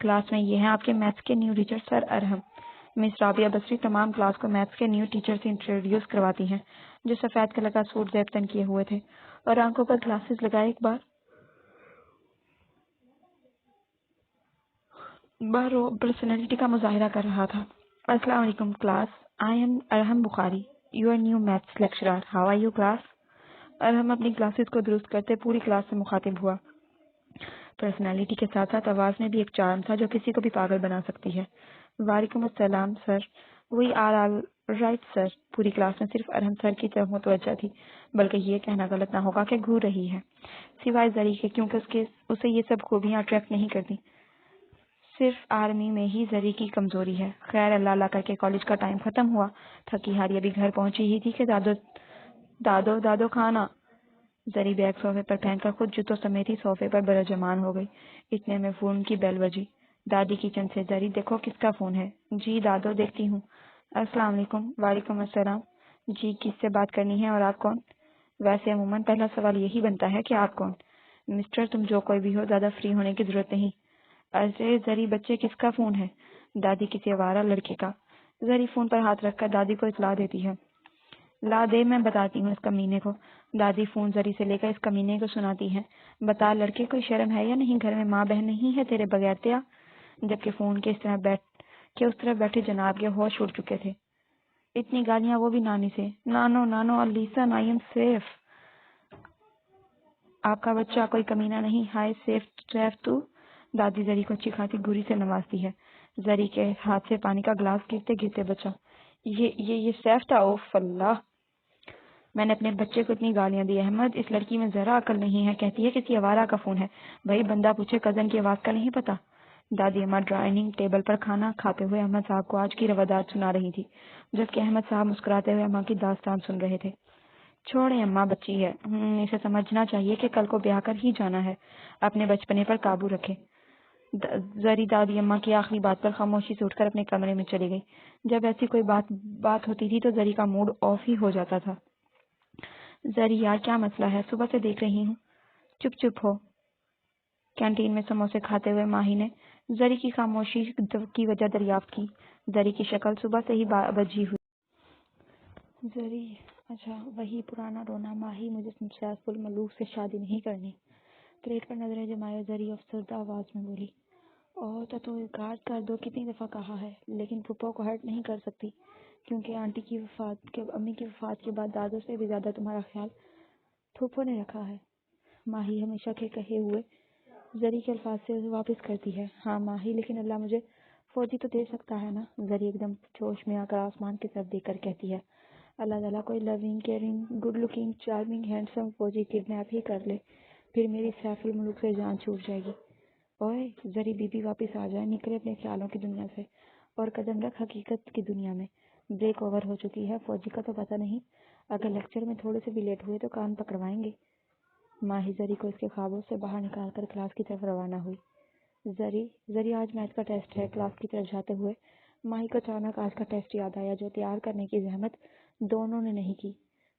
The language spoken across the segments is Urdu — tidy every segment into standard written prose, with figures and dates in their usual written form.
کلاس میں یہ ہیں آپ کے میتھس کے نیو ٹیچر سر ارحم۔ مس رابعہ بصری تمام کلاس کو میتھس کے نیو ٹیچر سے انٹروڈیوس کرواتی ہیں، جو سفید کلر کا سوٹ زیب تن کیے ہوئے تھے اور آنکھوں پر گلاسز لگائے ایک بار وہ پرسنالٹی کا مظاہرہ کر رہا تھا۔ السلام علیکم class, I am Arham Bukhari, your new maths lecturer, how are you class? Arham اپنی گلاسز کو درست کرتے پوری کلاس سے مخاطب ہوا۔ پرسنالٹی کے ساتھ ساتھ آواز میں بھی ایک چارم تھا جو کسی کو بھی پاگل بنا سکتی ہے۔ وعلیکم السلام سر، we are all right sir. پوری کلاس میں صرف ارحم سر کی طرف متوجہ تھی، بلکہ یہ کہنا غلط نہ ہوگا کہ گھور رہی ہے، سوائے زری کے، کیونکہ اسے یہ سب خوبیاں اٹریکٹ نہیں کرتی۔ صرف آرمی میں ہی زری کی کمزوری ہے۔ خیر اللہ اللہ کر کے کالج کا ٹائم ختم ہوا۔ تھکی ہاری ابھی گھر پہنچی ہی تھی کہ دادو کھانا۔ زری بیگ صوفے پر پھینک کر خود جوتوں سمیت ہی صوفے پر برجمان ہو گئی۔ اتنے میں فون کی بیل بجی۔ دادی کچن سے، زری دیکھو کس کا فون ہے؟ جی دادو دیکھتی ہوں۔ السلام علیکم۔ وعلیکم السلام۔ جی کس سے بات کرنی ہے اور آپ کون؟ ویسے عموماً پہلا سوال یہی بنتا ہے کہ آپ کون؟ مسٹر تم جو کوئی بھی ہو، زیادہ فری ہونے کی ضرورت نہیں۔ ارے زری بچے کس کا فون ہے؟ دادی کسی آوارہ لڑکے کا۔ زری فون پر ہاتھ رکھ کر دادی کو اطلاع دیتی ہے۔ لا دے، میں بتاتی ہوں اس کمینے کو۔ دادی فون زری سے لے کر اس کمینے کو سناتی ہے۔ بتا لڑکے، کوئی شرم ہے یا نہیں؟ گھر میں ماں بہن نہیں ہے تیرے بغیر تیا؟ جبکہ فون کے اس طرف بیٹھے جناب کے ہوش اڑ چکے تھے۔ اتنی گالیاں وہ بھی نانی سے۔ نانو نانو لیسن، آئی ایم سیف۔ آپ کا بچہ کوئی کمینہ نہیں۔ ہائے سیف تو؟ دادی زری کو اچھی خاصی گھوری سے نوازتی ہے۔ زری کے ہاتھ سے پانی کا گلاس گرتے گرتے بچا، یہ سیف تھا؟ اوف اللہ، میں نے اپنے بچے کو اتنی گالیاں دی۔ احمد، اس لڑکی میں ذرا عقل نہیں ہے، کہتی ہے کسی آوارہ کا فون ہے۔ بھائی بندہ پوچھے کزن کی آواز کا نہیں پتا؟ دادی اماں ڈرائننگ ٹیبل پر کھانا کھاتے ہوئے احمد صاحب کو آج کی روادات سنا رہی تھی، جبکہ احمد صاحب مسکراتے ہوئے اماں کی داستان سن رہے تھے۔ چھوڑیں اماں، بچی ہے، اسے سمجھنا چاہیے کہ کل کو بیاہ کر ہی جانا ہے، اپنے بچپنے پر قابو رکھے۔ زری دادی اماں کی آخری بات پر خاموشی سے اٹھ کر اپنے کمرے میں چلی گئی۔ جب ایسی کوئی بات ہوتی تھی تو زری کا موڈ آف ہی ہو جاتا تھا۔ زری یار کیا مسئلہ ہے؟ صبح سے دیکھ رہی ہوں چپ ہو۔ کینٹین میں سموسے کھاتے ہوئے ماہی نے زری کی خاموشی کی وجہ دریافت کی۔ زری کی شکل صبح سے ہی بجھی ہوئی۔ زری، اچھا وہی پرانا رونا۔ ماہی، مجھے سیف الملوک سے شادی نہیں کرنی۔ پلیٹ پر نظریں جمائے زری افسردہ آواز میں بولی، اوہ تو انکار کر دو، کتنی دفعہ کہا ہے، لیکن پھپھو کو ہرٹ نہیں کر سکتی، کیونکہ امی کی وفات کے بعد دادو سے بھی زیادہ تمہارا خیال پھپھو نے رکھا ہے۔ ماہی ہمیشہ کے کہے ہوئے زری کے الفاظ سے واپس کرتی ہے۔ ہاں ماہی، لیکن اللہ مجھے فوجی تو دے سکتا ہے نا؟ زری ایک دم جوش میں آ کر آسمان کی طرف دیکھ کر کہتی ہے، اللہ تعالیٰ کوئی loving, caring, good looking, charming, handsome فوجی کڈنیپ ہی کر لے، پھر میری سیف الملوک سے جان چھوٹ جائے گی۔ اوئے زری بی بی واپس آ جائے، نکلے اپنے خیالوں کی دنیا سے اور قدم رکھ حقیقت کی دنیا میں۔ بریک اوور ہو چکی ہے، فوجی کا تو پتہ نہیں، اگر لیکچر میں تھوڑے سے بھی لیٹ ہوئے تو کان پکڑوائیں گے۔ ماہی زری کو اس کے خوابوں سے باہر نکال کر کلاس کی طرف روانہ ہوئی۔ زری آج میتھ کا ٹیسٹ ہے۔ کلاس کی طرف جاتے ہوئے ماہی کو اچانک آج کا ٹیسٹ یاد آیا، جو تیار کرنے کی زحمت دونوں نے نہیں کی۔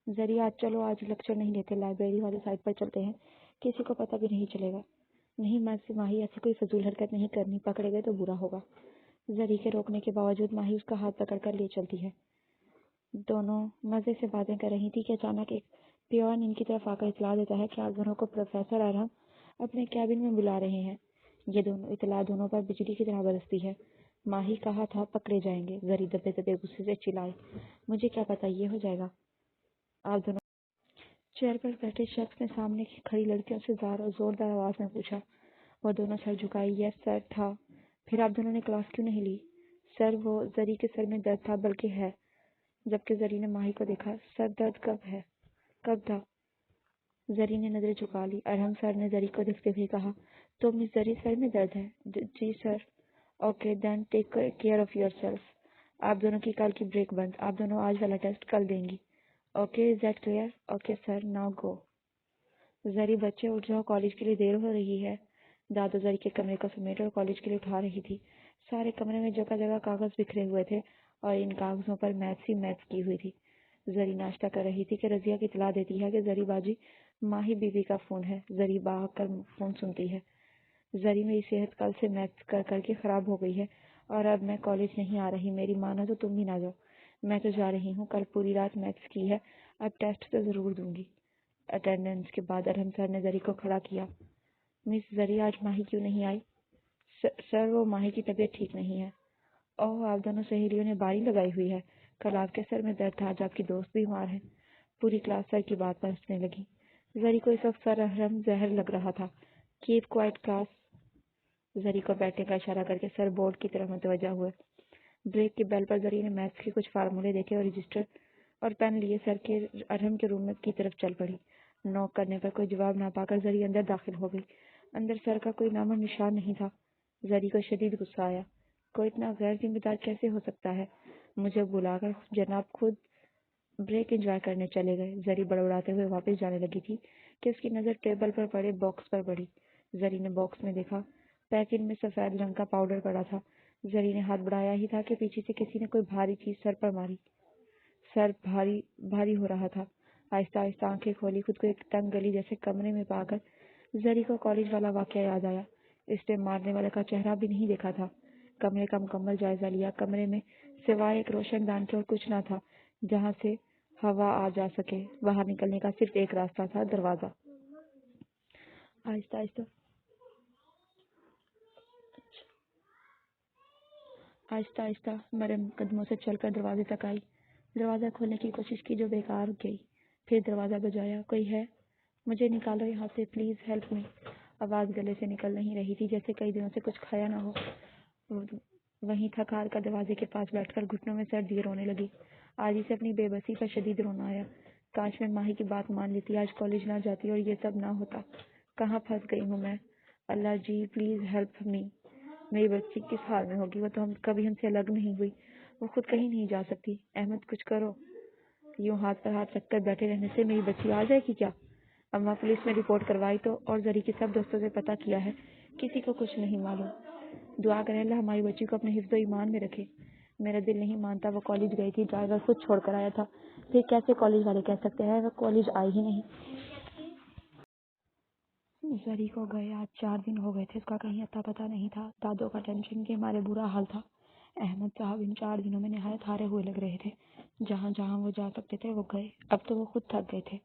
زری آج لیکچر نہیں لیتے، لائبریری والی سائڈ پر چلتے ہیں، کسی کو پتہ بھی نہیں چلے گا۔ نہیں ماہی، ایسی کوئی فضول حرکت نہیں کرنی، پکڑے گئے تو برا ہوگا۔ زری کے روکنے کے باوجود ماہی اس کا ہاتھ پکڑ کر لے چلتی ہے۔ دونوں مزے سے باتیں کر رہی تھی کہ اچانک ایک پیون ان کی طرف آ کر اطلاع دیتا ہے کہ آپ دونوں کو پروفیسر ارحم اپنے کیبن میں بلا رہے ہیں۔ یہ اطلاع دونوں پر بجلی کی طرح برستی ہے۔ ماہی، کہا تھا پکڑے جائیں گے، زری دبے دبے غصے سے چلائی۔ مجھے کیا پتا یہ ہو جائے گا؟ آپ دونوں، چیئر پر بیٹھے شخص نے سامنے کی کھڑی لڑکیوں سے زوردار آواز میں پوچھا۔ وہ دونوں سر جھکائی۔ یس سر تھا۔ پھر آپ دونوں نے کلاس کیوں نہیں لی؟ سر وہ، زری کے سر میں درد تھا، بلکہ ہے۔ جبکہ زری نے ماہی کو دیکھا۔ سر درد کب تھا؟ زری نے نظریں جھکا لی۔ ارحم سر نے زری کو دیکھتے ہوئے کہا، تو مس زری سر میں درد ہے؟ جی sir. Okay then take care of yourself. آپ دونوں کی کل کی بریک بند، آپ دونوں آج والا ٹیسٹ کل دیں گی۔ Okay, is that clear? Okay sir, now go. Zari بچے اٹھ جاؤ، کالج کے لیے دیر ہو رہی ہے۔ دادو زری کے کمرے کو سمیٹ اور کالج کے لیے اٹھا رہی تھی۔ سارے کمرے میں جگہ جگہ کاغذ بکھرے ہوئے تھے اور ان کاغذوں پر میتھس کی ہوئی تھی۔ زری ناشتہ کر رہی تھی کہ رضیہ کی اطلاع دیتی ہے کہ زری باجی، ماہی بی بی کا فون ہے۔ زری با کر فون سنتی ہے۔ زری میری صحت کل سے میتھس کر کر کے خراب ہو گئی ہے اور اب میں کالج نہیں آ رہی. میری مانو تو تم بھی نہ جاؤ. میں تو جا رہی ہوں. کل پوری رات میتھس کی ہے. اب ٹیسٹ تو ضرور دوں گی. اٹینڈنس کے بعد ارحم سر نے زری کو کھڑا کیا. مس زری آج ماہی کیوں نہیں آئی؟ سر وہ ماہی کی طبیعت ٹھیک نہیں ہے. اوہ آپ دونوں سہیلیوں نے باری لگائی ہوئی ہے. کل آپ کے سر میں درد تھا آج آپ کی دوست بیمار ہے. پوری کلاس سر کی بات پر ہنسنے لگی. زری کو اس وقت سر ارحم زہر لگ رہا تھا. Keep quiet class. زری کو بیٹھنے کا اشارہ کر کے سر بورڈ کی طرف متوجہ ہوئے. بریک کی بیل پر زری نے میتھس کے کچھ فارمولے دیکھے اور رجسٹر اور پین لیے سر کے ارحم کے روم کی طرف چل پڑی. نوک کرنے پر کوئی جواب نہ پا کر زری اندر داخل ہو گئی. اندر سر کا کوئی نام و نشان نہیں تھا. زری کو شدید غصہ آیا. کوئی اتنا غیر ذمہ دار کیسے ہو سکتا ہے؟ مجھے بلا کر جناب خود بریک انجوائے کرنے چلے گئے. زری بڑبڑاتے ہوئے واپس جانے لگی تھی کہ اس کی نظر ٹیبل پر پڑے باکس پر پڑی. زری نے باکس میں دیکھا. پیکٹ میں سفید رنگ کا پاؤڈر پڑا تھا. زری نے ہاتھ بڑھایا ہی تھا کہ پیچھے سے کسی نے کوئی بھاری چیز سر پر ماری. سر بھاری بھاری ہو رہا تھا. آہستہ آہستہ آنکھیں کھولی. خود کو ایک تنگ گلی جیسے کمرے میں پا کر زری کو کالج والا واقعہ یاد آیا. اس نے مارنے والے کا چہرہ بھی نہیں دیکھا تھا. کمرے کا مکمل جائزہ لیا. کمرے میں سوائے ایک روشن دان کے اور کچھ نہ تھا جہاں سے ہوا آ جا سکے. باہر نکلنے کا صرف ایک راستہ تھا, دروازہ. آہستہ آہستہ مرم قدموں سے چل کر دروازے تک آئی. دروازہ کھولنے کی کوشش کی جو بیکار گئی. پھر دروازہ بجایا. کوئی ہے؟ مجھے نکالو یہاں سے, پلیز ہیلپ می. آواز گلے سے نکل نہیں رہی تھی, جیسے کئی دنوں سے کچھ کھایا نہ ہو. وہیں تھک ہار کر دروازے کے پاس بیٹھ کر گھٹنوں میں سر دیے رونے لگی. آج اسے اپنی بے بسی پر شدید رونا آیا. کاش میں ماہی کی بات مان لیتی, آج کالج نہ جاتی اور یہ سب نہ ہوتا. کہاں پھنس گئی ہوں میں. اللہ جی پلیز ہیلپ می. میری بچی کس حال میں ہوگی؟ وہ تو کبھی ہم سے الگ نہیں ہوئی. وہ خود کہیں نہیں جا سکتی. احمد کچھ کرو. یوں ہاتھ پر ہاتھ رکھ کر بیٹھے رہنے سے میری بچی آ جائے گی کیا؟ اماں پولیس میں رپورٹ کروائی تو, اور زری کے سب دوستوں سے پتہ کیا ہے, کسی کو کچھ نہیں معلوم. دعا کریں اللہ ہماری بچی کو اپنے حفظ و ایمان میں رکھے. میرا دل نہیں مانتا. وہ کالج گئی تھی, ڈرائیور خود چھوڑ کر آیا تھا. پھر کیسے کالج والے کہہ سکتے ہیں وہ کالج آئی ہی نہیں؟ زری کو گئے آج 4 دن ہو گئے تھے. اس کا کہیں اتا پتہ نہیں تھا. دادوں کا ٹینشن کے ہمارے برا حال تھا. احمد صاحب ان 4 دنوں میں نہایت ہارے ہوئے لگ رہے تھے. جہاں جہاں وہ جا سکتے تھے وہ گئے. اب تو وہ خود تھک گئے تھے.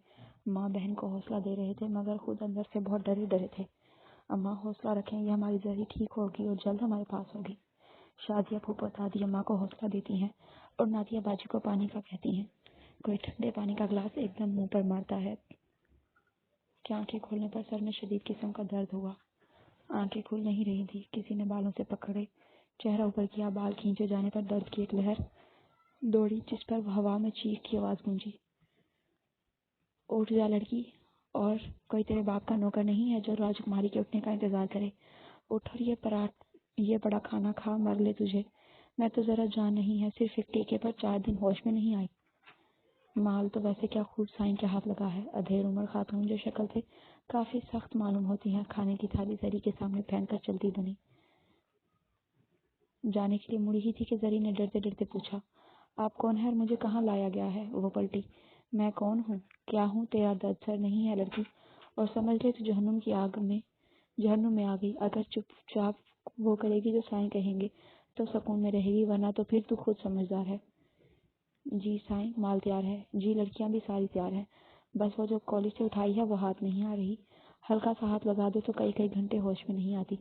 ماں بہن کو حوصلہ دے رہے تھے مگر خود اندر سے بہت ڈرے تھے. اماں حوصلہ رکھیں, یہ ہماری زری ٹھیک ہوگی اور جلد ہمارے پاس ہوگی. شادیہ پھوپھو دادی اماں کو حوصلہ دیتی ہیں اور نادیہ باجی کو پانی کا کہتی ہیں. کوئی ٹھنڈے پانی کا گلاس ایک دم منہ پر مارتا ہے کہ آنکھیں کھولنے پر سر میں شدید قسم کا درد ہوا. آنکھیں کھل نہیں رہی تھی. کسی نے بالوں سے پکڑے, چہرہ اوپر کیا. بال کھینچے جانے پر درد کی ایک لہر دوڑی جس پر ہوا میں چیخ کی آواز گونجی. اٹھ جا لڑکی, اور کوئی تیرے باپ کا نوکر نہیں ہے جو راجکماری کے اٹھنے کا انتظار کرے. اٹھ اور یہ بڑا کھانا کھا, مر لے تجھے. میں تو ذرا جان نہیں ہے, صرف ایک ٹیکے پر 4 دن ہوش میں نہیں آئی. مال تو ویسے کیا خوب سائن کے ہاتھ لگا ہے. ادھیر عمر خاتون جو شکل سے کافی سخت معلوم ہوتی ہیں. کھانے کی تھالی زری کے سامنے پھینک کر چلتی بنی. جانے کے لیے مڑی ہی تھی کہ زری نے ڈرتے ڈرتے پوچھا, آپ کون ہے اور مجھے کہاں لایا گیا ہے؟ وہ پلٹی. میں کون ہوں؟ کیا ہوں؟ تیرا درد سر نہیں ہے لڑکی, اور سمجھ لے تو جہنم میں آ گئی. اگر چپ چاپ وہ کرے گی جو سائیں کہیں گے تو سکون میں رہے گی, ورنہ تو پھر تو خود سمجھدار ہے. جی سائیں, مال تیار ہے. جی لڑکیاں بھی ساری تیار ہیں, بس وہ جو کالج سے اٹھائی ہے وہ ہاتھ نہیں آ رہی. ہلکا سا ہاتھ لگا دو تو کئی گھنٹے ہوش میں نہیں آتی.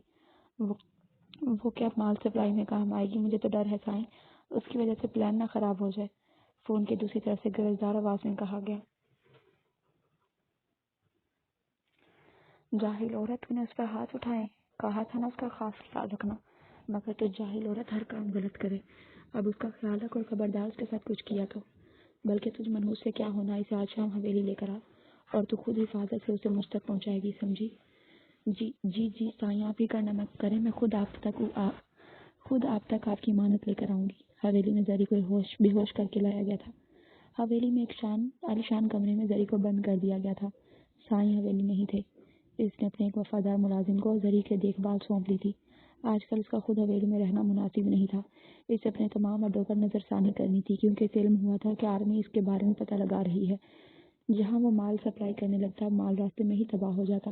وہ کیا مال سپلائی میں کام آئے گی؟ مجھے تو ڈر ہے سائیں, اس کی وجہ سے پلان نہ خراب ہو جائے. فون کی دوسری طرف سے گرجدار آواز میں کہا گیا. جاہل عورت, نے اس پر ہاتھ اٹھائے. کہا تھا نا اس کا خاص خیال رکھنا. مگر تو جاہل عورت ہر کام غلط کرے. اب اس کا خیال رکھ اور خبردار اس کے ساتھ کچھ کیا تو. بلکہ تجھ منحوس سے کیا ہونا, اسے آج شام حویلی لے کر آ, اور تو خود حفاظت سے اسے مجھ تک پہنچائے گی, سمجھی؟ جی سائیں, آپ ہی کرنا مت کریں, میں خود آپ تک آپ کی امانت لے کر آؤں گی. حویلی میں زری کو بے ہوش کر کے لایا گیا تھا. حویلی میں ایک عالیشان کمرے میں زری کو بند کر دیا گیا تھا. سائیں حویلی نہیں تھے. اس نے اپنے ایک وفادار ملازم کو زری کے دیکھ بھال سونپ لی تھی. آج کل اس کا خود حویلی میں رہنا مناسب نہیں تھا. اسے اپنے تمام اڈوں پر نظر ثانی کرنی تھی, کیونکہ اسے علم ہوا تھا کہ آرمی اس کے بارے میں پتہ لگا رہی ہے. جہاں وہ مال سپلائی کرنے لگتا, مال راستے میں ہی تباہ ہو جاتا.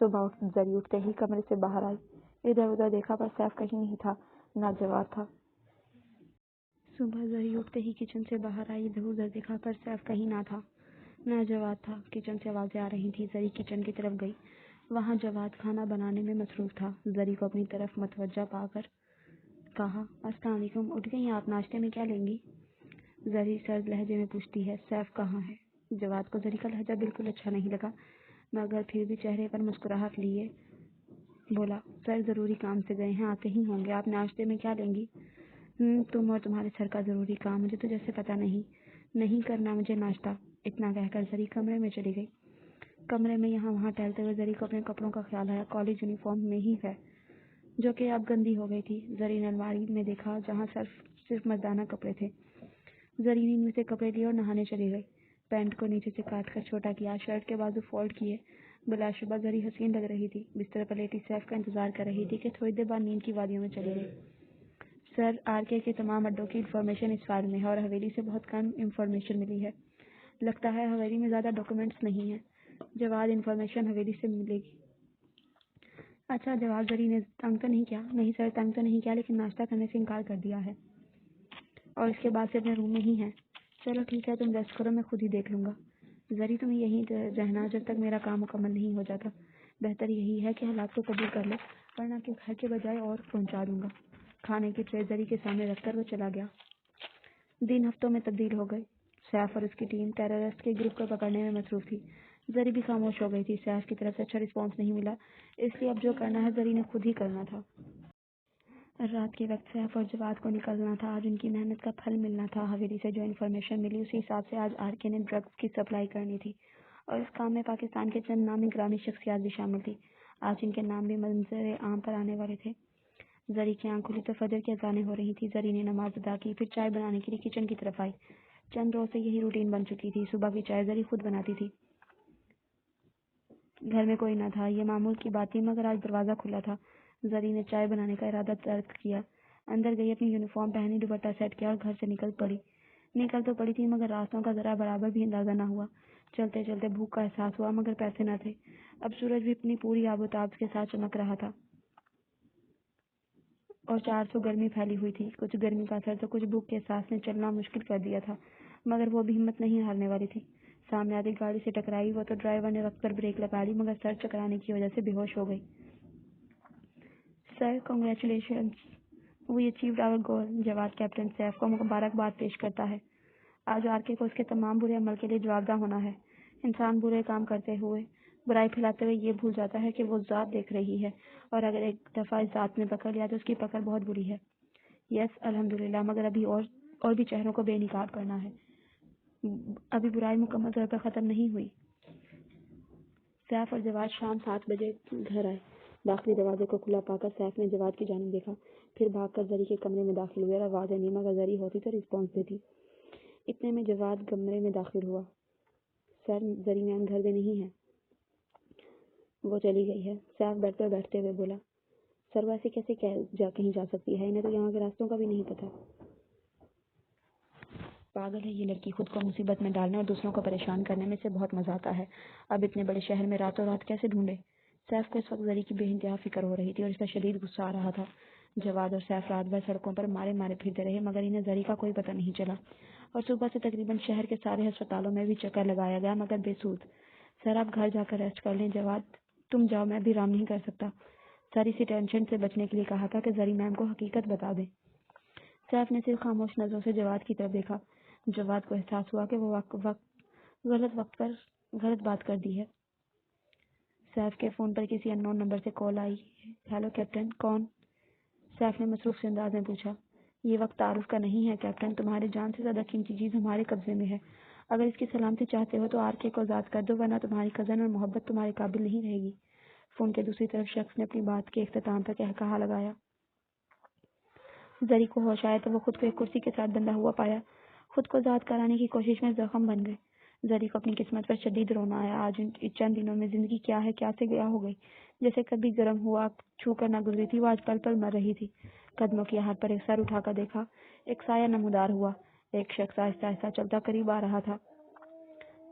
صبح زری اٹھتے ہی کمرے سے باہر آئی، ادھر ادھر دیکھا پر سیف کہیں نہیں تھا، نہ جواد تھا۔ صبح زری اٹھتے ہی کچن سے باہر آئی، ادھر ادھر دیکھا پر سیف کہیں نہ تھا، نہ جواد تھا۔ کچن سے آوازیں آ رہی تھیں، زری کچن کی طرف گئی، وہاں جواد کھانا بنانے میں مصروف تھا۔ زری کو اپنی طرف متوجہ پا کر کہا، السلام علیکم، اٹھ گئی آپ؟ ناشتے میں کیا لیں گی؟ زری سرد لہجے میں پوچھتی ہے، سیف کہاں ہے؟ جواد کو زری کا لہجہ بالکل اچھا نہیں لگا، مگر پھر بھی چہرے پر مسکراہٹ لیے بولا، سر ضروری کام سے گئے ہیں، آتے ہی ہوں گے، آپ ناشتے میں کیا لیں گی؟ تم اور تمہارے سر کا ضروری کام، مجھے تو جیسے پتہ نہیں کرنا مجھے ناشتہ۔ اتنا کہہ کر زری کمرے میں چلی گئی۔ کمرے میں یہاں وہاں ٹہلتے ہوئے زری کو اپنے کپڑوں کا خیال آیا، کالج یونیفارم میں ہی ہے، جو کہ اب گندی ہو گئی تھی۔ زری نے الماری میں دیکھا جہاں صرف مردانہ کپڑے تھے۔ زری نے ان میں سے کپڑے لیے اور نہانے چلی گئی۔ پینٹ کو نیچے سے کاٹ کر چھوٹا کیا، شرٹ کے بازو فولڈ کیے، بلا شبہ زری حسین لگ رہی تھی۔ بستر پر لیٹی سیف کا انتظار کر رہی تھی کہ تھوڑی دیر بعد نیند کی وادیوں میں چلی گئی۔ سر، RK کے تمام اڈوں کی انفارمیشن اس فائل میں ہے اور حویلی سے بہت کم انفارمیشن ملی ہے۔ لگتا ہے حویلی میں زیادہ ڈاکومنٹس نہیں ہیں۔ جواد، انفارمیشن حویلی سے ملے گی۔ اچھا جواب، زری نے تنگ تو نہیں کیا؟ نہیں سر، تنگ تو نہیں کیا، لیکن ناشتہ کرنے سے انکار کر دیا ہے، اور اس کے بعد سے اپنے روم میں ہی ہے۔ چلو ٹھیک ہے، تم ریسٹ کرو، میں خود ہی دیکھ لوں گا۔ زری، تمہیں یہیں رہنا جب تک میرا کام مکمل نہیں ہو جاتا۔ بہتر یہی ہے کہ حالات کو قبول کر لو، ورنہ کہ گھر کے بجائے اور پہنچا دوں گا۔ کھانے کی ٹرے زری کے سامنے رکھ کر وہ چلا گیا۔ دن ہفتوں میں تبدیل ہو گئے۔ سیف اور اس کی ٹیم ٹیررسٹ کے گروپ کو پکڑنے میں مصروف تھی۔ زری بھی خاموش ہو گئی تھی۔ سیف کی طرف سے اچھا رسپانس نہیں ملا، اس لیے اب جو کرنا ہے زری نے خود ہی کرنا تھا۔ رات کے وقت سیف اور جواد کو نکلنا تھا، آج ان کی محنت کا پھل ملنا تھا۔ حویلی سے جو انفارمیشن ملی اسی حساب سے آج RK نے ڈرگس کی سپلائی کرنی تھی، اور اس کام میں پاکستان کے چند نامی گرامی شخصیات بھی شامل تھی۔ آج ان کے نام بھی منظر عام پر آنے والے تھے۔ زری کی آنکھ کھلی تو فجر کی اذانیں ہو رہی تھی۔ زری نے نماز ادا کی، پھر چائے بنانے کے لیے کچن کی طرف آئی۔ چند روز سے یہی روٹین بن چکی تھی، صبح کی چائے زری خود بناتی تھی۔ گھر میں کوئی نہ تھا، یہ معمول کی بات تھی، مگر آج دروازہ کھلا تھا۔ زری نے چائے بنانے کا ارادہ ترک کیا، اندر گئی، اپنی یونیفارم پہنی، دوپٹہ سیٹ کیا اور گھر سے نکل تو پڑی تھی، مگر راستوں کا ذرا برابر بھی اندازہ نہ ہوا۔ چلتے چلتے بھوک کا احساس ہوا، مگر پیسے نہ تھے۔ اب سورج بھی اپنی پوری آب و تاب کے ساتھ چمک رہا تھا اور 400 گرمی پھیلی ہوئی تھی۔ کچھ گرمی کا اثر تو کچھ بھوک کے احساس نے چلنا مشکل کر دیا تھا، مگر وہ بھی ہمت نہیں ہارنے والی تھی۔ سامنے آتی گاڑی سے ٹکرائی، وہ تو ڈرائیور نے وقت پر بریک لگا لی، مگر سر چکرانے کی وجہ سے بے ہوش ہو گئی۔ سر، کنگریچولیشنز، وی اچیوڈ آور گول۔ جواد کیپٹن سیف کو مبارکباد پیش کرتا ہے۔ آج RK کو اس کے تمام برے عمل کے لیے جوابدہ ہونا ہے۔ انسان برے کام کرتے ہوئے، برائی پھیلاتے ہوئے یہ بھول جاتا ہے کہ وہ ذات دیکھ رہی ہے، اور اگر ایک دفعہ اس ذات نے پکڑ لیا تو اس کی پکڑ بہت بری ہے۔ یس الحمدللہ، مگر ابھی اور بھی چہروں کو بے نقاب کرنا ہے، ابھی برائی مکمل طور پر ختم نہیں ہوئی۔ سیف اور جواد شام 7 بجے گھر آئے۔ داخلی دروازے کو کھلا پا کر سیف نے جواد کی جانب دیکھا، پھر بھاگ کر زری کے کمرے میں داخل ہوئے اور آوازیں دی، مگر زری ہوتی تو رسپانس دیتی۔ اتنے میں جواد کمرے میں داخل ہوا۔ سر، زری میم گھر میں نہیں ہے، وہ چلی گئی ہے۔ سیف بیڈ پر بیٹھتے ہوئے بولا، سر وہ ایسے کیسے کہیں جا سکتی ہے، انہیں تو یہاں کے راستوں کا بھی نہیں پتا۔ پاگل ہے یہ لڑکی، خود کو مصیبت میں ڈالنے اور دوسروں کو پریشان کرنے میں سے بہت مزہ آتا ہے۔ اب اتنے بڑے شہر میں راتوں رات کیسے ڈھونڈے؟ سیف کو اس وقت زری کی بے انتہا فکر ہو رہی تھی اور اس پر شدید غصہ آ رہا تھا۔ جواد اور سیف رات بھر سڑکوں پر مارے پھرتے رہے، مگر انہیں زری کا کوئی پتہ نہیں چلا، اور صبح سے تقریباً شہر کے سارے ہسپتالوں میں بھی چکر لگایا گیا، مگر بے سود۔ سر، آپ گھر جا کر ریسٹ کر لیں۔ جواد، تم جاؤ، میں بھی آرام نہیں کر سکتا۔ سر اسی ٹینشن سے بچنے کے لیے کہا تھا کہ زری میم کو حقیقت بتا دیں۔ سیف نے صرف خاموش نظروں سے جواد کی طرف دیکھا۔ جواد کو احساس ہوا کہ وہ غلط وقت پر غلط بات کر دی ہے۔ سیف کے فون پر کسی ان نون نمبر سے کال آئی۔ ہیلو کیپٹن، کون؟ سیف نے مصروف سے انداز میں پوچھا۔ یہ وقت تعارف کا نہیں ہے کیپٹن، تمہاری جان سے زیادہ قیمتی چیز ہمارے قبضے میں ہے۔ اگر اس کی سلامتی چاہتے ہو تو RK کو آزاد کر دو، ورنہ تمہاری کزن اور محبت تمہارے قابل نہیں رہے گی۔ فون کے دوسری طرف شخص نے اپنی بات کے اختتام پر کہا لگایا۔ زری کو ہوش آیا تو وہ خود کو ایک کرسی کے ساتھ بندھا ہوا پایا، خود کو آزاد کرانے کی کوشش میں زخم بن گئے۔ زری کو اپنی قسمت پر شدید رونا آیا۔ آج چند دنوں میں زندگی کیا ہے کیا سے گیا ہو گئی، جیسے کبھی گرم ہوا چھو کر نہ گزری تھی، وہ آج پل پل مر رہی تھی۔ قدموں کی آہٹ پر ایک سر اٹھا کر دیکھا، ایک سایہ نمودار ہوا، ایک شخص آہستہ آہستہ چلتا قریب آ رہا تھا۔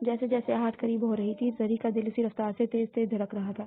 جیسے جیسے آہٹ قریب ہو رہی تھی، زری کا دل اسی رفتار سے تیز تیز دھڑک رہا تھا۔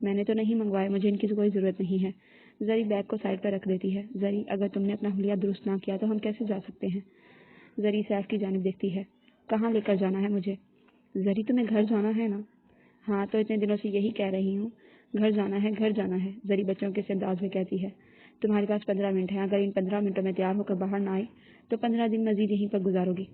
میں نے تو نہیں منگوائے, مجھے ان کی کوئی ضرورت نہیں ہے. زری بیگ کو سائڈ پر رکھ دیتی ہے. زری اگر تم نے اپنا حلیہ درست نہ کیا تو ہم کیسے جا سکتے ہیں؟ زری سیف کی جانب دیکھتی ہے. کہاں لے کر جانا ہے مجھے؟ زری تمہیں گھر جانا ہے نا؟ ہاں تو اتنے دنوں سے یہی کہہ رہی ہوں, گھر جانا ہے, گھر جانا ہے. زری بچوں کے انداز میں کہتی ہے. تمہارے پاس 15 منٹ ہیں, اگر ان 15 منٹوں میں تیار ہو کر باہر نہ آئی تو 15 دن مزید یہیں پر گزارو گی.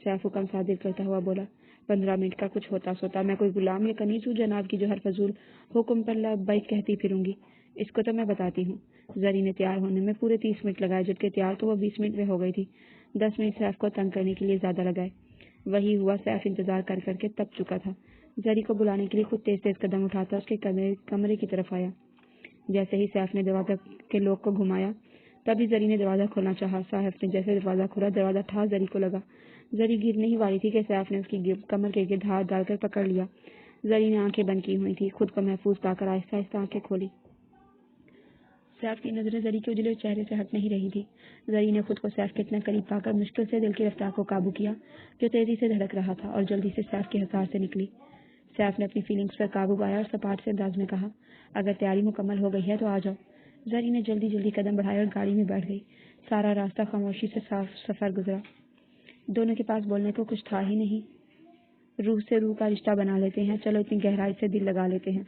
سیف حکم صادر کرتا ہوا بولا. 15 منٹ کا کچھ ہوتا سوتا, میں کوئی غلام یا کنیز ہوں جناب کی جو ہر فضول حکم پر لبیک کہتی پھروں گی؟ اس کو تو میں بتاتی ہوں. زری نے تیار ہونے میں پورے 30 منٹ لگائے, جبکہ تیار تو وہ 20 منٹ میں ہو گئی تھی. 10 منٹ سیف کو تنگ کرنے کے لیے زیادہ لگائے. وہی ہوا, سیف انتظار کر کر کے تپ چکا تھا. زری کو بلانے کے لیے خود تیز تیز قدم اٹھاتا اس کے کمرے کی طرف آیا. جیسے ہی سیف نے دروازہ کے لوک کو گھمایا تبھی زری نے دروازہ کھولنا چاہا. سیف نے جیسے دروازہ کھولا, دروازہ ٹھاس زری کو لگا. زری گرنے ہی والی تھی کہ سیف نے اس کی کمر کے گرد ہاتھ ڈال کر پکڑ لیا. زری نے آنکھیں بند کی ہوئی تھی, خود کو محفوظ پا کر آہستہ آہستہ آنکھیں کھولی. سیف کی نظریں زری کے اجلے چہرے سے ہٹ نہیں رہی تھی. زری نے خود کو سیف کے اتنے قریب پا کر مشکل سے دل کی رفتار کو قابو کیا جو تیزی سے دھڑک رہا تھا, اور جلدی سے سیف کے حصار سے نکلی. سیف نے اپنی فیلنگز پر قابو پایا اور سپاٹ سے انداز میں کہا, اگر تیاری مکمل ہو گئی ہے تو آ جاؤ. زری نے جلدی جلدی قدم بڑھائے اور گاڑی میں بیٹھ گئی. سارا راستہ خاموشی سے سفر گزرا. دونوں کے پاس بولنے کو کچھ تھا ہی نہیں. روح سے روح کا رشتہ بنا لیتے ہیں, چلو اتنی گہرائی سے دل لگا لیتے ہیں.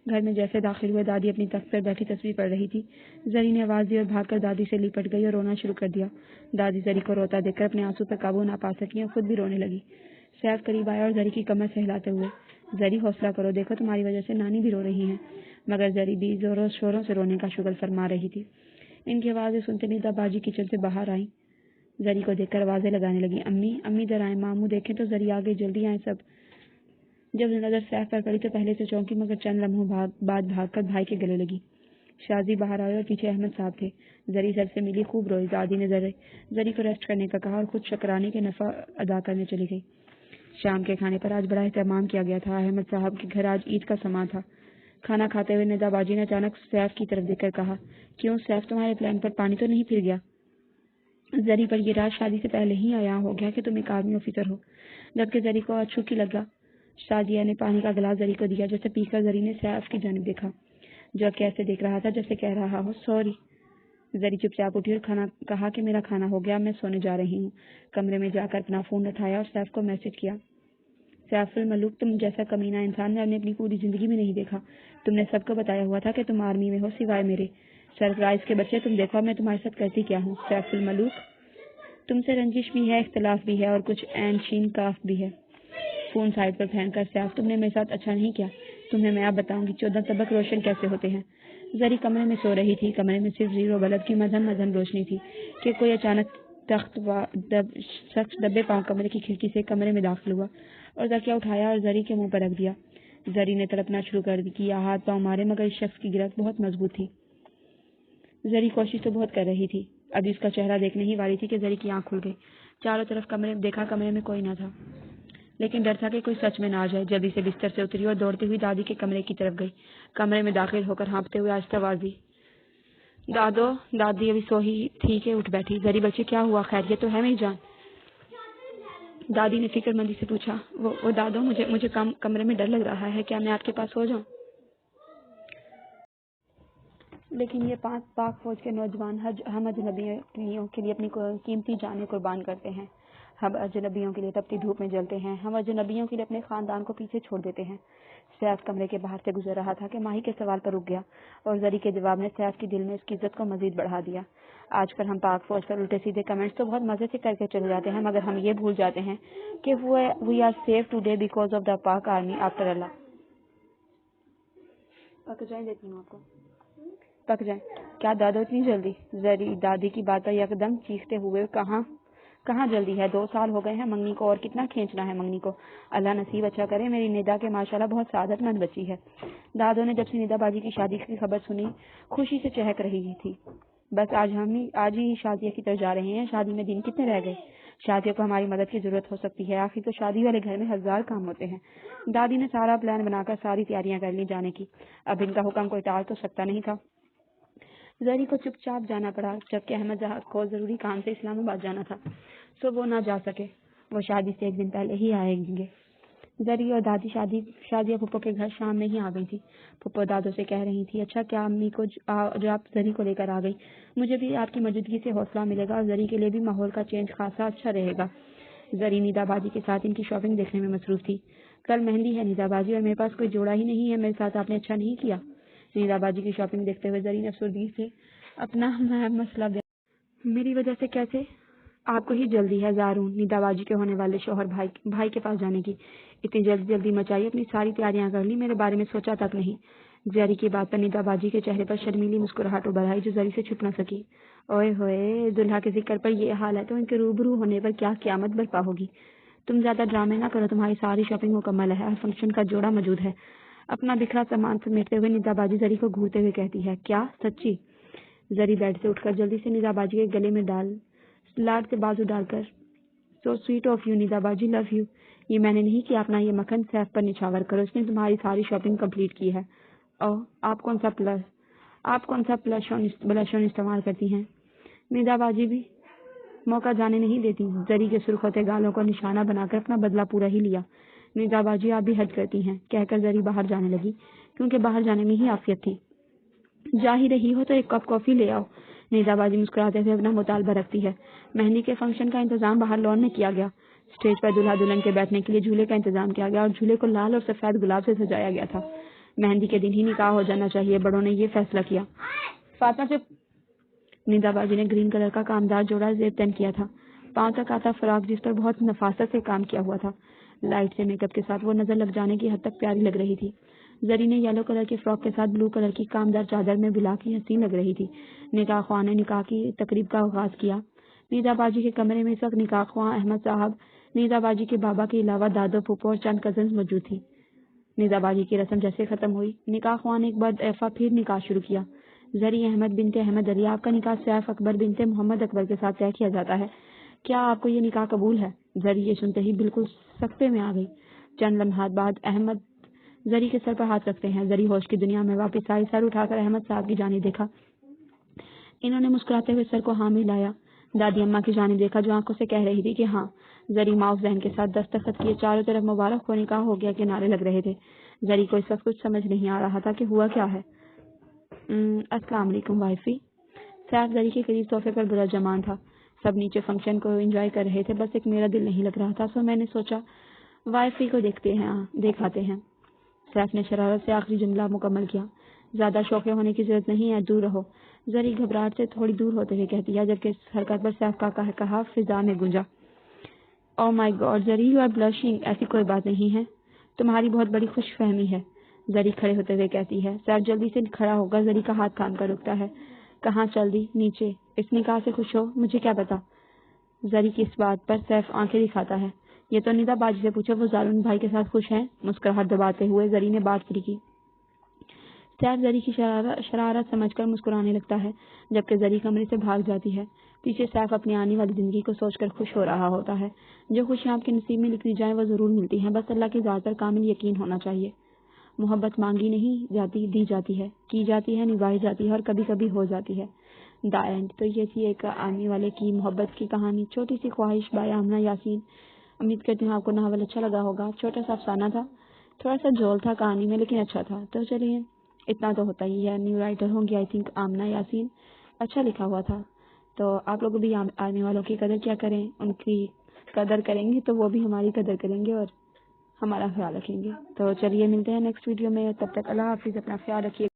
گھر میں جیسے داخل ہوئے دادی اپنی تخت پر بیٹھی تصویر پڑھ رہی تھی. زری نے آواز دی اور بھاگ کر دادی سے لپٹ گئی اور رونا شروع کر دیا. دادی زری کو روتا دیکھ کر اپنے آنسو پر قابو نہ پا سکی اور خود بھی رونے لگی. سیف قریب آیا اور زری کی کمر سے ہلاتے ہوئے, زری حوصلہ کرو, دیکھو تمہاری وجہ سے نانی بھی رو رہی ہیں. مگر زری بھی زوروں شوروں سے رونے کا شغل فرما رہی تھی. ان کی آوازیں سنتے نیدا باجی کچن سے باہر آئیں. زری کو دیکھ کر آوازیں لگانے لگی, امی امی ذرا آئیں, ماموں دیکھیں تو. زری آگے, جلدی آئیں سب. جب نظر سیف پر پڑی تو پہلے سے چونکی, مگر چند لمحوں بعد بھاگ کر بھائی کے گلے لگی. شازی باہر آئے اور پیچھے احمد صاحب تھے. زری سب سے ملی, خوب روئی. دادی نے زری کو ریسٹ کرنے کا کہا اور خود شکرانے کے نفع ادا کرنے چلی گئی. شام کے کھانے پر آج بڑا اہتمام کیا گیا تھا. احمد صاحب کے گھر آج عید کا سماں تھا. کھانا کھاتے ہوئے ندا باجی نے اچانک سیف کی طرف دیکھ کر کہا, کیوں سیف, تمہارے پلان پر پانی تو نہیں پھر گیا؟ زری پر یہ راز شادی سے پہلے ہی آیا ہو گیا کہ تم ایک آرمی آفیسر ہو. جبکہ زری کو اچھوکی لگا. شازیہ نے پانی کا گلاس زری کو دیا, جیسے پی کر زری نے سیف کی جانب دیکھا جو کیسے دیکھ رہا تھا جیسے کہہ رہا ہو سوری. زری چپ چاپ اٹھی اور کہا کہ میرا کھانا ہو گیا, میں سونے جا رہی ہوں. کمرے میں جا کر اپنا فون اٹھایا اور سیف کو میسج کیا. سیف الملوک, تم جیسا کمینہ انسان میں نے اپنی پوری زندگی میں نہیں دیکھا. تم نے سب کو بتایا ہوا تھا کہ تم آرمی میں ہو سوائے میرے. سرپرائز کے بچے, تم دیکھو میں تمہارے ساتھ کرتی کیا ہوں. سیف الملوک, تم سے رنجش بھی ہے, اختلاف بھی ہے اور کچھ عین شین کاف بھی ہے. فون سائڈ پر پھینک کر, سیف تم نے میرے ساتھ اچھا نہیں کیا. تمہیں میں اب بتاؤں گی 14 سبق روشن کیسے ہوتے ہیں. زری کمرے میں سو رہی تھی. کمرے میں صرف زیرو بلب کی مدھم روشنی تھی کہ کوئی اچانک شخص دبے پاؤں کمرے کی کھڑکی سے کمرے میں داخل ہوا اور تکیہ اٹھایا اور زری کے منہ پر رکھ دیا. زری نے تڑپنا شروع کر دیا, ہاتھ پاؤں مارے, مگر اس شخص کی گرفت بہت مضبوط تھی. زری کوشش تو بہت کر رہی تھی. ابھی اس کا چہرہ دیکھنے ہی والی تھی کہ زری کی آنکھ کھل گئی. چاروں طرف کمرے میں کوئی نہ تھا, لیکن ڈر تھا کہ کوئی سچ میں نہ آ جائے. جلدی سے بستر سے اتری اور دوڑتی ہوئی دادی کے کمرے کی طرف گئی. کمرے میں داخل ہو کر ہانپتے ہوئے آہستہ آواز دی, دادو. دادی ابھی سو ہی تھی کہ اٹھ بیٹھی. زری بچے کیا ہوا, خیریت تو ہے میری جان؟ دادی نے فکر مندی سے پوچھا. وہ دادو, مجھے کمرے میں ڈر لگ رہا ہے, کیا میں آپ کے پاس ہو جاؤں؟ لیکن یہ پاک فوج کے نوجوان ہم اجنبیوں کے لیے اپنی قیمتی جانیں قربان کرتے ہیں. ہم اجنبیوں کے لیے تپتی دھوپ میں جلتے ہیں. ہم اجنبیوں کے لیے اپنے خاندان کو پیچھے چھوڑ دیتے ہیں. سیف کمرے کے باہر سے گزر رہا تھا کہ ماہی کے سوال پر رک گیا, اور زری کے جواب نے سیف کے دل میں اس کی عزت کو مزید بڑھا دیا. آج کل ہم پاک فوج پر الٹے سیدھے کمنٹس تو بہت مزے سے کر کے چلے جاتے ہیں, مگر ہم یہ بھول جاتے ہیں کہ we are safe today because of the Pak army after اللہ. پک جائیں, دیتی ہوں آپ کو, پک جائیں. کیا دادو اتنی جلدی؟ زری دادی کی بات پر یکدم چیختے ہوئے, کہاں جلدی ہے, 2 سال ہو گئے ہیں منگنی کو, اور کتنا کھینچنا ہے منگنی کو. اللہ نصیب اچھا کرے. میری ندا کے ماشاءاللہ بہت سعادت مند بچی ہے. دادو نے جب سے ندا باجی کی شادی کی خبر سنی خوشی سے چہک رہی تھی. بس آج ہی شادی کی طرف جا رہے ہیں. شادی میں دن کتنے رہ گئے. شادیوں کو ہماری مدد کی ضرورت ہو سکتی ہے. آخر تو شادی والے گھر میں 1000 کام ہوتے ہیں. دادی نے سارا پلان بنا کر ساری تیاریاں کر لی جانے کی. اب ان کا حکم کوئی ٹال تو سکتا نہیں تھا. زری کو چپ چاپ جانا پڑا, جبکہ احمد صاحب کو ضروری کام سے اسلام آباد جانا تھا, سو وہ نہ جا سکے. وہ شادی سے 1 دن پہلے ہی آئیں گے. زری اور دادی شادیہ پھپھو کے گھر شام میں ہی آ گئی تھی۔ پھپھو دادوں سے کہہ رہی تھی، اچھا کیا امی کو جو آپ زری کو لے کر آ گئی، مجھے بھی آپ کی موجودگی سے حوصلہ ملے گا اور زری کے لیے بھی ماحول کا چینج خاصا اچھا رہے گا۔ زری نیدا باجی کے ساتھ ان کی شاپنگ دیکھنے میں مصروف تھی۔ کل مہندی ہے نیدا باجی، اور میرے پاس کوئی جوڑا ہی نہیں ہے، میرے ساتھ آپ نے اچھا نہیں کیا۔ نیدا باجی کی شاپنگ دیکھتے ہوئے زری نے افسردگی سے اپنا مسئلہ میری وجہ سے کیسے؟ آپ کو ہی جلدی ہے زارون، نیدا باجی کے ہونے والے شوہر بھائی کے پاس جانے کی۔ اتنی جلدی مچائی، اپنی ساری تیاریاں کر لی، میرے بارے میں سوچا تک نہیں۔ زری کی بات پر نیدا باجی کے چہرے پر شرمیلی مسکراہٹ ابھر آئی جو زری سے چھپ نہ سکی۔ اوئے ہوئے، دلہا کے ذکر پر یہ حال ہے تو ان کے روبرو ہونے پر کیا قیامت برپا ہوگی۔ تم زیادہ ڈرامے نہ کرو، تمہاری ساری شاپنگ مکمل ہے اور فنکشن کا جوڑا موجود ہے۔ اپنا بکھرا سامان سمیٹتے ہوئے نیدا باجی زری کو گھورتے ہوئے کہتی ہے، کیا سچی؟ زری بیڈ سے اٹھ کر جلدی سے نیدا باجی کے گلے میں لاڈ سے بازو ڈال کر، سو سویٹ آف یو نیدا باجی، لو یو۔ یہ میں نے نہیں کیا، اپنا یہ مکھن سیف پر نچھاور کرو، اس نے تمہاری ساری شاپنگ کمپلیٹ کی ہے۔ او، آپ کون سا بلش استعمال کرتی ہیں؟ نیدا باجی بھی موقع جانے نہیں دیتی، زری کے سرخ ہوتے گالوں کو نشانہ بنا کر اپنا بدلہ پورا ہی لیا۔ نیدا باجی آپ بھی حد کرتی ہیں، کہہ کر زری باہر جانے لگی، کیونکہ باہر جانے میں ہی عافیت تھی۔ جا ہی رہی ہو تو ایک کپ کافی لے آؤ، نیدا باجی مسکراتے ہوئے اپنا مطالبہ رکھتی ہے۔ مہندی کے فنکشن کا انتظام باہر لان میں کیا گیا۔ اسٹیج پر دلہا دلہن کے بیٹھنے کے لیے جھولے کا انتظام کیا گیا اور جھولے کو لال اور سفید گلاب سے سجایا گیا تھا۔ مہندی کے دن ہی نکاح ہو جانا چاہیے، بڑوں نے یہ فیصلہ کیا۔ فاطمہ سے نیدا باجی نے گرین کلر کا کامدار جوڑا زیب تن کیا تھا، پاؤں تک آتا فراق جس پر بہت نفاست سے کام کیا ہوا تھا۔ لائٹ سے میک اپ کے ساتھ وہ نظر لگ جانے کی حد تک پیاری لگ رہی تھی۔ زری نے یلو کلر کی فراک کے ساتھ بلو کلر کی کامدار چادر میں بلا کی حسین لگ رہی تھی۔ نکاح خواہ نے نکاح کی تقریب کا آغاز کیا۔ نیدا باجی کے کمرے میں اس وقت نکاح خواہ احمد صاحب، نیدا باجی کے بابا کے علاوہ دادو پھپھو اور چند کزنز موجود تھی۔ نیدا باجی کی رسم جیسے ختم ہوئی، نکاح خواہ نے ایک بار دفعہ پھر نکاح شروع کیا۔ زری احمد بنت احمد علی، آپ کا نکاح سیف اکبر بنت محمد اکبر کے ساتھ طے کیا جاتا ہے، کیا آپ کو یہ نکاح قبول ہے؟ زری یہ سنتے ہی بالکل سکتے میں آ گئی۔ چند لمحات بعد احمد زری کے سر پر ہاتھ رکھتے ہیں۔ زری ہوش کی دنیا میں واپس آئی، سر اٹھا کر احمد صاحب کی جانب دیکھا۔ انہوں نے مسکراتے ہوئے سر کو ہاں میں لایا۔ دادی اماں کی جانب دیکھا جو آنکھوں سے کہہ رہی تھی کہ ہاں۔ زری معاف ذہن کے ساتھ دستخط کیے، چاروں طرف مبارک ہو نکاح ہو گیا کے نعرے لگ رہے تھے۔ زری کو اس وقت کچھ سمجھ نہیں آ رہا تھا کہ ہوا کیا ہے۔ السلام علیکم وائفی۔ سیف زری کے قریب صوفے پر برا جمان تھا۔ سب نیچے فنکشن کو انجوائے کر رہے تھے، بس ایک میرا دل نہیں لگ رہا تھا، سو میں نے سوچا وائفی کو دیکھ آتے ہیں۔ سیف نے شرارت سے آخری جملہ مکمل کیا۔ زیادہ شوقے ہونے کی ضرورت نہیں ہے، دور رہو، زری گھبراہٹ سے تھوڑی دور ہوتے ہوئے کہتی ہے، جبکہ اس حرکت پر سیف کا کہا فضا میں گونجا۔ او مائی گاڈ زری، یو آر بلشنگ، ایسی کوئی بات نہیں ہے، تمہاری بہت بڑی خوش فہمی ہے، زری کھڑے ہوتے ہوئے کہتی ہے۔ سیف جلدی سے کھڑا ہوگا زری کا ہاتھ تھام کر رکتا ہے۔ کہاں چل دی؟ نیچے۔ اس نکاح سے خوش ہو؟ مجھے کیا پتا؟ زری کی اس بات پر سیف آنکھیں دکھاتا ہے۔ یہ تو نیدا باجی سے پوچھو، وہ زارون بھائی کے ساتھ خوش ہیں؟ مسکراہٹ دباتے ہوئے زری نے بات شروع کی۔ سیف زری کی شرارت سمجھ کر مسکرانے لگتا ہے، جبکہ زری کمرے سے بھاگ جاتی ہے۔ پیچھے سیف اپنی آنے والی زندگی کو سوچ کر خوش ہو رہا ہوتا ہے۔ جو خوشیاں آپ کے نصیب میں لکھ دی جائیں وہ ضرور ملتی ہیں، بس اللہ کی ذات پر کامل یقین ہونا چاہیے۔ محبت مانگی نہیں جاتی، دی جاتی ہے، کی جاتی ہے، نبھائی جاتی ہے اور کبھی کبھی ہو جاتی ہے۔ دا اینڈ۔ تو یہ تھی ایک آرمی والے کی محبت کی کہانی، چھوٹی سی خواہش بائی آمنہ یاسین۔ امید کرتی ہوں آپ کو ناول اچھا لگا ہوگا۔ چھوٹا سا افسانہ تھا، تھوڑا سا جول تھا کہانی میں، لیکن اچھا تھا۔ تو چلیے، اتنا تو ہوتا ہی ہے، نیو رائٹر ہوں گی آئی تھنک آمنہ یاسین، اچھا لکھا ہوا تھا۔ تو آپ لوگ بھی آرمی والوں کی قدر کیا کریں، ان کی قدر کریں گے تو وہ بھی ہماری قدر کریں گے اور ہمارا خیال رکھیں گے۔ تو چلیے ملتے ہیں نیکسٹ ویڈیو میں، تب تک اللہ حافظ، اپنا خیال رکھیے۔